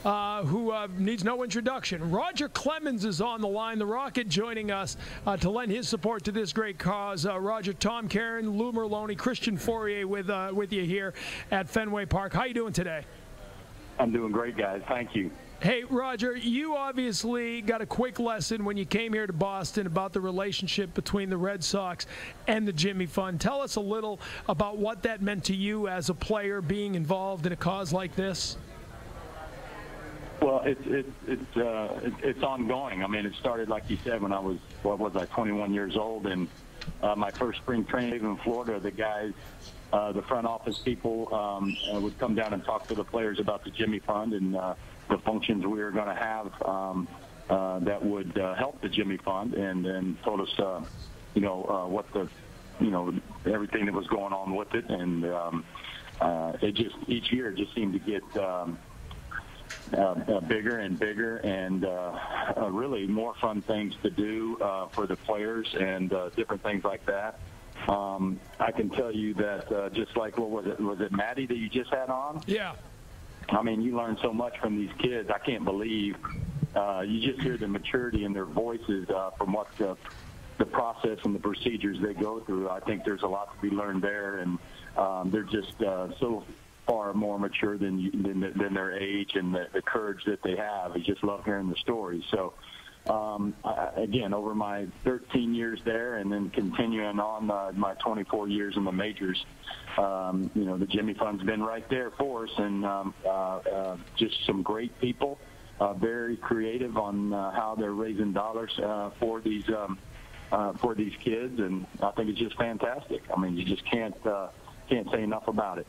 who needs no introduction. Roger Clemens is on the line, the Rocket, joining us to lend his support to this great cause. Roger, Tom Caron, Lou Merlone, Christian Fourier with you here at Fenway Park. How you doing today? I'm doing great, guys. Thank you. Hey, Roger, you obviously got a quick lesson when you came here to Boston about the relationship between the Red Sox and the Jimmy Fund. Tell us a little about what that meant to you as a player being involved in a cause like this. Well, it's ongoing. I mean, it started, like you said, when I was, 21 years old, and my first spring training in Florida, the guys, the front office people would come down and talk to the players about the Jimmy Fund and the functions we were going to have that would help the Jimmy Fund, and told us, what the, everything that was going on with it, and it just each year it just seemed to get bigger and bigger, and really more fun things to do for the players and different things like that. I can tell you that just like, what was it Maddie that you just had on? Yeah. I mean, you learn so much from these kids. I can't believe you just hear the maturity in their voices from what the process and the procedures they go through. I think there's a lot to be learned there, and they're just so far more mature than their age, and the courage that they have. I just love hearing the stories. So, again, over my 13 years there, and then continuing on my 24 years in the majors, the Jimmy Fund's been right there for us, and just some great people, very creative on how they're raising dollars for these kids, and I think it's just fantastic. I mean, you just can't say enough about it.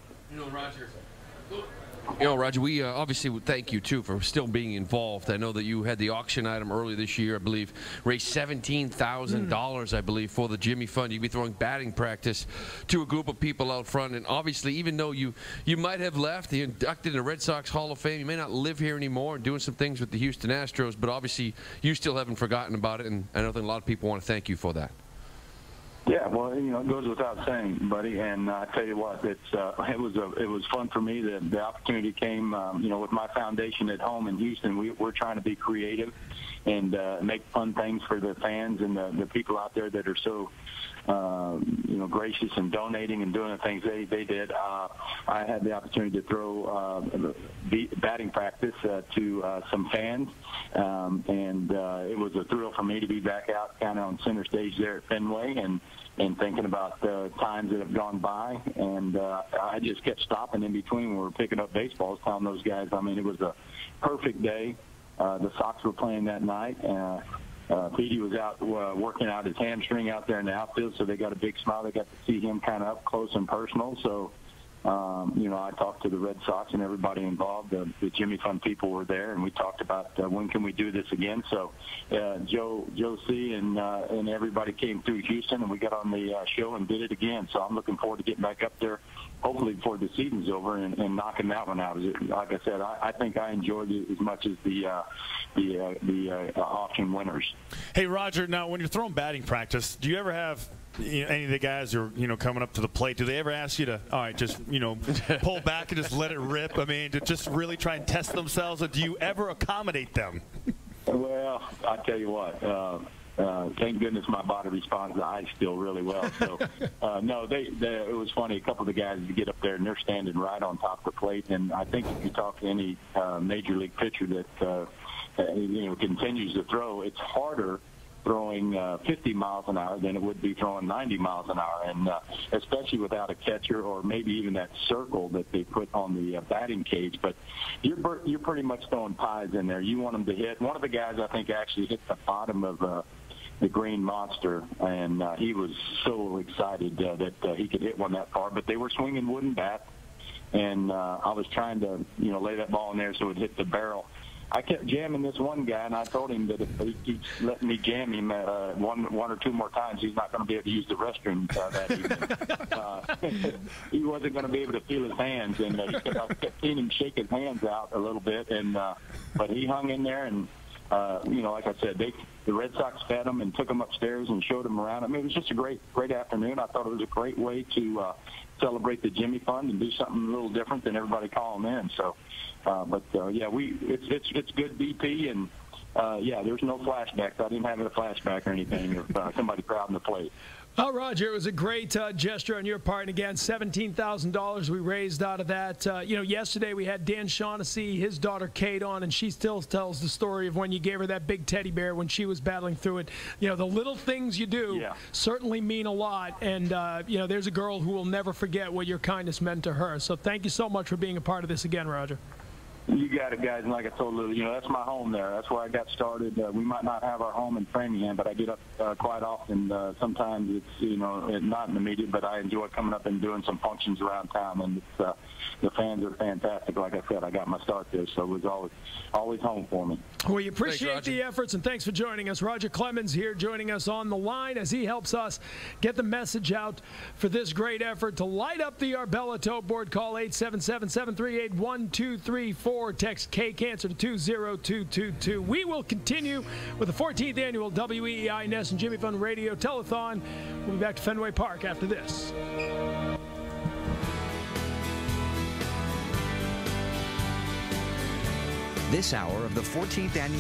Roger, we obviously would thank you, too, for still being involved. I know that you had the auction item earlier this year, I believe, raised $17,000, I believe, for the Jimmy Fund. You'd be throwing batting practice to a group of people out front. And obviously, even though you might have left, you inducted in the Red Sox Hall of Fame, you may not live here anymore and doing some things with the Houston Astros, but obviously you still haven't forgotten about it, and I know that a lot of people want to thank you for that. Yeah, well, it goes without saying, buddy. And I tell you what, it was fun for me. The opportunity came, with my foundation at home in Houston. We're trying to be creative and make fun things for the fans and the people out there that are so, gracious and donating and doing the things they did. I had the opportunity to throw batting practice to some fans, and it was a thrill for me to be back out kind of on center stage there at Fenway, and thinking about the times that have gone by, and I just kept stopping in between when we were picking up baseballs, telling those guys, I mean, it was a perfect day. The Sox were playing that night. Petey was out working out his hamstring out there in the outfield, so they got a big smile. They got to see him kind of up close and personal. So, I talked to the Red Sox and everybody involved. The Jimmy Fund people were there, and we talked about when can we do this again. So Joe C. and everybody came through Houston, and we got on the show and did it again. So I'm looking forward to getting back up there, hopefully before the season's over, and knocking that one out. Like I said, I think I enjoyed it as much as the auction winners. Hey, Roger, now when you're throwing batting practice, do you ever have any of the guys who are coming up to the plate, do they ever ask you to, all right, just pull back and just let it rip? I mean, to just really try and test themselves, or do you ever accommodate them? Well, I tell you what, thank goodness my body responds to ice still really well. So no, it was funny. A couple of the guys get up there and they're standing right on top of the plate, and I think if you talk to any major league pitcher that continues to throw, it's harder throwing 50 miles an hour than it would be throwing 90 miles an hour, and especially without a catcher or maybe even that circle that they put on the batting cage. But you're pretty much throwing pies in there. You want them to hit. One of the guys, I think, actually hit the bottom of the green monster, and he was so excited that he could hit one that far. But they were swinging wooden bats, and I was trying to lay that ball in there so it hit the barrel. I kept jamming this one guy, and I told him that if he keeps letting me jam him one or two more times, he's not going to be able to use the restroom that evening. He wasn't going to be able to feel his hands, and I kept seeing him shake his hands out a little bit, and but he hung in there, and like I said, the Red Sox fed them and took them upstairs and showed them around. I mean, it was just a great afternoon. I thought it was a great way to celebrate the Jimmy Fund and do something a little different than everybody calling in. So, it's good BP, and there's no flashbacks. I didn't have a flashback or anything of somebody crowding the plate. Oh, Roger, it was a great gesture on your part. And again, $17,000 we raised out of that. Yesterday we had Dan Shaughnessy, his daughter Kate on, and she still tells the story of when you gave her that big teddy bear when she was battling through it. The little things you do certainly mean a lot. And, there's a girl who will never forget what your kindness meant to her. So thank you so much for being a part of this again, Roger. You got it, guys. And like I told Lou, that's my home there. That's where I got started. We might not have our home in Framingham, but I get up quite often. Sometimes it's, not in the media, but I enjoy coming up and doing some functions around town. And it's, the fans are fantastic. Like I said, I got my start there, so it was always home for me. We appreciate the efforts, and thanks for joining us. Roger Clemens here joining us on the line as he helps us get the message out for this great effort to light up the Arbella Tote Board. Call 877-738-1234. Text K-Cancer to 20222. We will continue with the 14th annual WEEI Ness and Jimmy Fund Radio Telethon. We'll be back to Fenway Park after this. This hour of the 14th annual